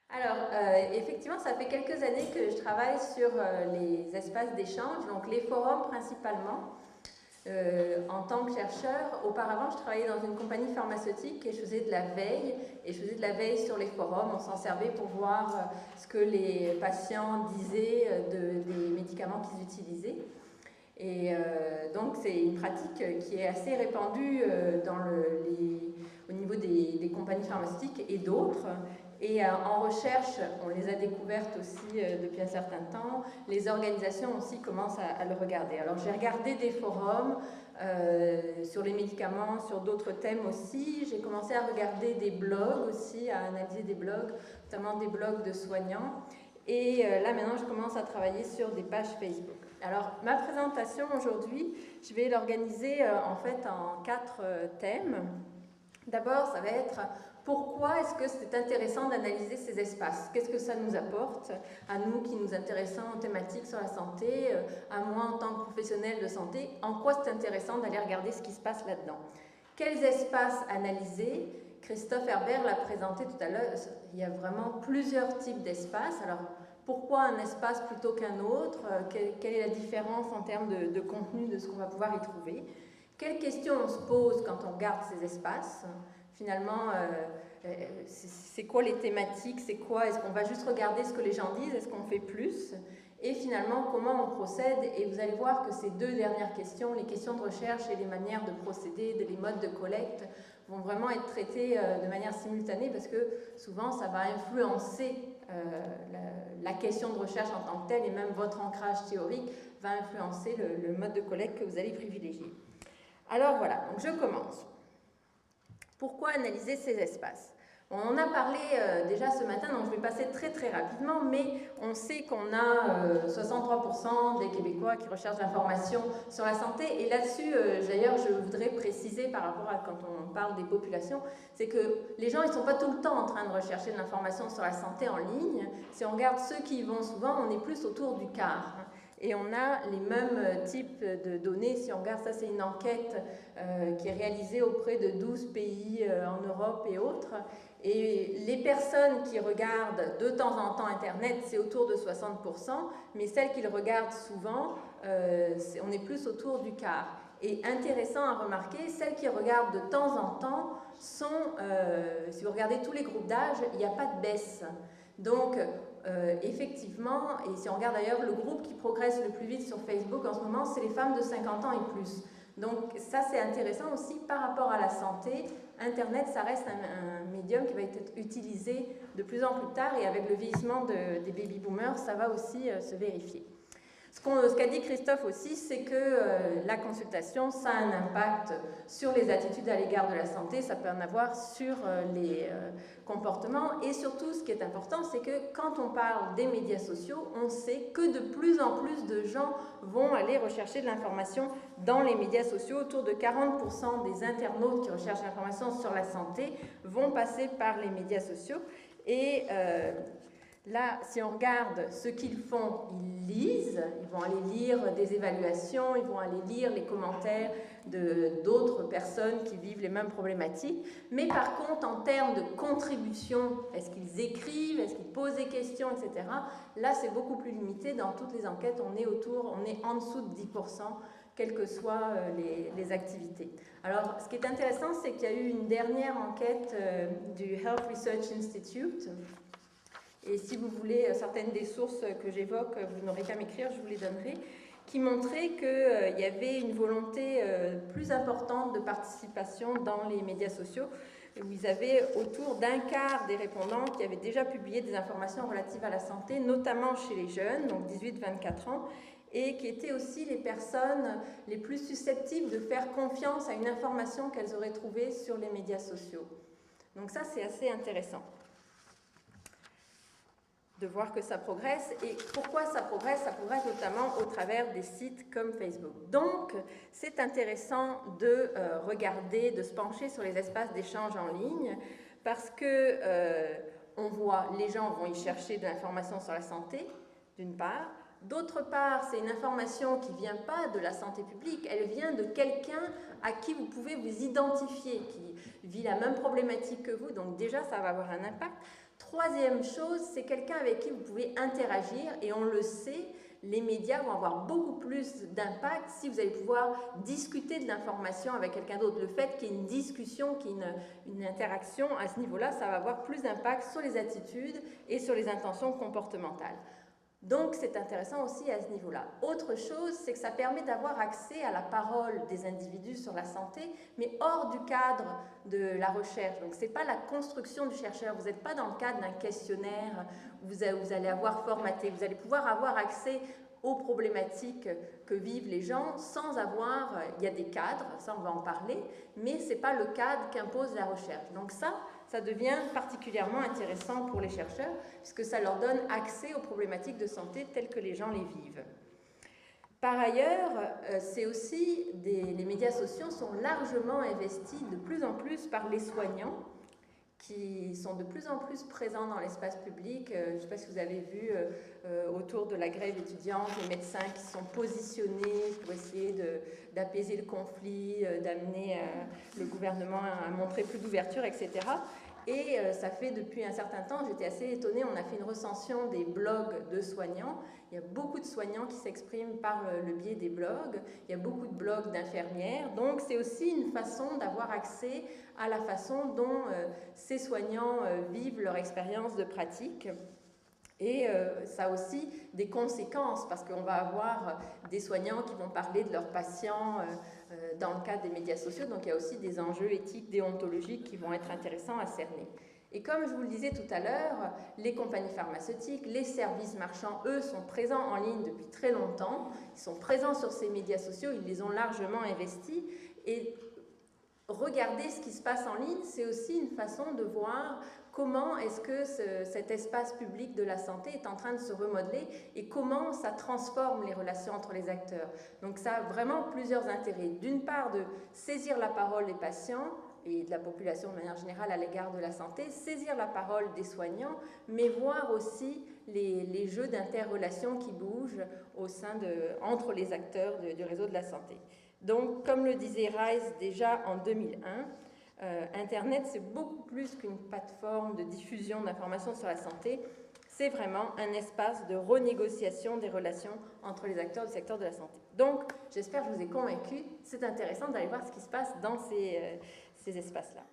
Alors, effectivement, ça fait quelques années que je travaille sur les espaces d'échange, donc les forums principalement, en tant que chercheur. Auparavant, je travaillais dans une compagnie pharmaceutique et je faisais de la veille, et je faisais de la veille sur les forums. On s'en servait pour voir ce que les patients disaient des médicaments qu'ils utilisaient. Et donc, c'est une pratique qui est assez répandue au niveau des compagnies pharmaceutiques et d'autres. Et en recherche, on les a découvertes aussi depuis un certain temps. Les organisations aussi commencent à le regarder. Alors, j'ai regardé des forums sur les médicaments, sur d'autres thèmes aussi. J'ai commencé à regarder des blogs aussi, à analyser des blogs, notamment des blogs de soignants. Et là, maintenant, je commence à travailler sur des pages Facebook. Alors, ma présentation aujourd'hui, je vais l'organiser en fait en 4 thèmes. D'abord, ça va être pourquoi est-ce que c'est intéressant d'analyser ces espaces? Qu'est-ce que ça nous apporte, à nous qui nous intéressons aux thématiques sur la santé, à moi en tant que professionnel de santé, en quoi c'est intéressant d'aller regarder ce qui se passe là-dedans? Quels espaces analyser? Christophe Herbert l'a présenté tout à l'heure, il y a vraiment plusieurs types d'espaces. Alors, pourquoi un espace plutôt qu'un autre? Quelle est la différence en termes de contenu de ce qu'on va pouvoir y trouver? Quelles questions on se pose quand on regarde ces espaces? Finalement, c'est quoi les thématiques? C'est quoi? Est-ce qu'on va juste regarder ce que les gens disent? Est-ce qu'on fait plus? Et finalement, comment on procède? Et vous allez voir que ces deux dernières questions, les questions de recherche et les manières de procéder, les modes de collecte, vont vraiment être traitées de manière simultanée parce que souvent, ça va influencer la question de recherche en tant que telle et même votre ancrage théorique va influencer le mode de collecte que vous allez privilégier. Alors voilà, donc je commence. Pourquoi analyser ces espaces? On en a parlé déjà ce matin, donc je vais passer très très rapidement, mais on sait qu'on a 63% des Québécois qui recherchent l'information sur la santé, et là-dessus, d'ailleurs, je voudrais préciser par rapport à quand on parle des populations, c'est que les gens, ils ne sont pas tout le temps en train de rechercher de l'information sur la santé en ligne. Si on regarde ceux qui y vont souvent, on est plus autour du quart. Et on a les mêmes types de données. Si on regarde ça, c'est une enquête qui est réalisée auprès de 12 pays en Europe et autres. Et les personnes qui regardent de temps en temps Internet, c'est autour de 60%, mais celles qui le regardent souvent, on est plus autour du quart. Et intéressant à remarquer, celles qui regardent de temps en temps sont, si vous regardez tous les groupes d'âge, il n'y a pas de baisse. Donc, effectivement, et si on regarde d'ailleurs le groupe qui progresse le plus vite sur Facebook en ce moment, c'est les femmes de 50 ans et plus. Donc ça, c'est intéressant aussi par rapport à la santé. Internet, ça reste un médium qui va être utilisé de plus en plus tard, et avec le vieillissement des baby-boomers, ça va aussi se vérifier. Ce qu'a dit Christophe aussi, c'est que la consultation, ça a un impact sur les attitudes à l'égard de la santé, ça peut en avoir sur les comportements, et surtout, ce qui est important, c'est que quand on parle des médias sociaux, on sait que de plus en plus de gens vont aller rechercher de l'information dans les médias sociaux. Autour de 40% des internautes qui recherchent l'information sur la santé vont passer par les médias sociaux, et là, si on regarde ce qu'ils font, ils lisent, ils vont aller lire des évaluations, ils vont aller lire les commentaires d'autres personnes qui vivent les mêmes problématiques. Mais par contre, en termes de contribution, est-ce qu'ils écrivent, est-ce qu'ils posent des questions, etc. Là, c'est beaucoup plus limité. Dans toutes les enquêtes, on est en dessous de 10%, quelles que soient les activités. Alors, ce qui est intéressant, c'est qu'il y a eu une dernière enquête du Health Research Institute. Et si vous voulez certaines des sources que j'évoque, vous n'aurez qu'à m'écrire, je vous les donnerai, qui montraient qu'il y avait une volonté plus importante de participation dans les médias sociaux, où ils avaient autour d'un quart des répondants qui avaient déjà publié des informations relatives à la santé, notamment chez les jeunes, donc 18-24 ans, et qui étaient aussi les personnes les plus susceptibles de faire confiance à une information qu'elles auraient trouvée sur les médias sociaux. Donc ça, c'est assez intéressant de voir que ça progresse. Et pourquoi ça progresse? Ça progresse notamment au travers des sites comme Facebook. Donc, c'est intéressant de regarder, de se pencher sur les espaces d'échange en ligne, parce que on voit, les gens vont y chercher de l'information sur la santé, d'une part. D'autre part, c'est une information qui ne vient pas de la santé publique, elle vient de quelqu'un à qui vous pouvez vous identifier, qui vit la même problématique que vous, donc déjà ça va avoir un impact. Troisième chose, c'est quelqu'un avec qui vous pouvez interagir, et on le sait, les médias vont avoir beaucoup plus d'impact si vous allez pouvoir discuter de l'information avec quelqu'un d'autre. Le fait qu'il y ait une discussion, qu'il y ait une interaction à ce niveau-là, ça va avoir plus d'impact sur les attitudes et sur les intentions comportementales. Donc c'est intéressant aussi à ce niveau-là. Autre chose, c'est que ça permet d'avoir accès à la parole des individus sur la santé, mais hors du cadre de la recherche. Donc ce n'est pas la construction du chercheur, vous n'êtes pas dans le cadre d'un questionnaire, vous allez avoir formaté, vous allez pouvoir avoir accès aux problématiques que vivent les gens sans avoir, il y a des cadres, ça on va en parler, mais ce n'est pas le cadre qu'impose la recherche. Donc ça devient particulièrement intéressant pour les chercheurs puisque ça leur donne accès aux problématiques de santé telles que les gens les vivent. Par ailleurs, c'est aussi les médias sociaux sont largement investis de plus en plus par les soignants qui sont de plus en plus présents dans l'espace public. Je ne sais pas si vous avez vu autour de la grève étudiante, les médecins qui sont positionnés pour essayer d'apaiser le conflit, d'amener le gouvernement à montrer plus d'ouverture, etc. Et ça fait depuis un certain temps, j'étais assez étonnée, on a fait une recension des blogs de soignants. Il y a beaucoup de soignants qui s'expriment par le biais des blogs. Il y a beaucoup de blogs d'infirmières. Donc c'est aussi une façon d'avoir accès à la façon dont ces soignants vivent leur expérience de pratique. Et ça a aussi des conséquences parce qu'on va avoir des soignants qui vont parler de leurs patients dans le cadre des médias sociaux. Donc il y a aussi des enjeux éthiques, déontologiques qui vont être intéressants à cerner. Et comme je vous le disais tout à l'heure, les compagnies pharmaceutiques, les services marchands, eux, sont présents en ligne depuis très longtemps. Ils sont présents sur ces médias sociaux, ils les ont largement investis. Et regarder ce qui se passe en ligne, c'est aussi une façon de voir comment est-ce que cet espace public de la santé est en train de se remodeler et comment ça transforme les relations entre les acteurs. Donc ça a vraiment plusieurs intérêts. D'une part, de saisir la parole des patients et de la population de manière générale à l'égard de la santé, saisir la parole des soignants, mais voir aussi les jeux d'interrelation qui bougent entre les acteurs du réseau de la santé. Donc, comme le disait Rice déjà en 2001, Internet, c'est beaucoup plus qu'une plateforme de diffusion d'informations sur la santé, c'est vraiment un espace de renégociation des relations entre les acteurs du secteur de la santé. Donc, j'espère que je vous ai convaincu, c'est intéressant d'aller voir ce qui se passe dans ces espaces-là.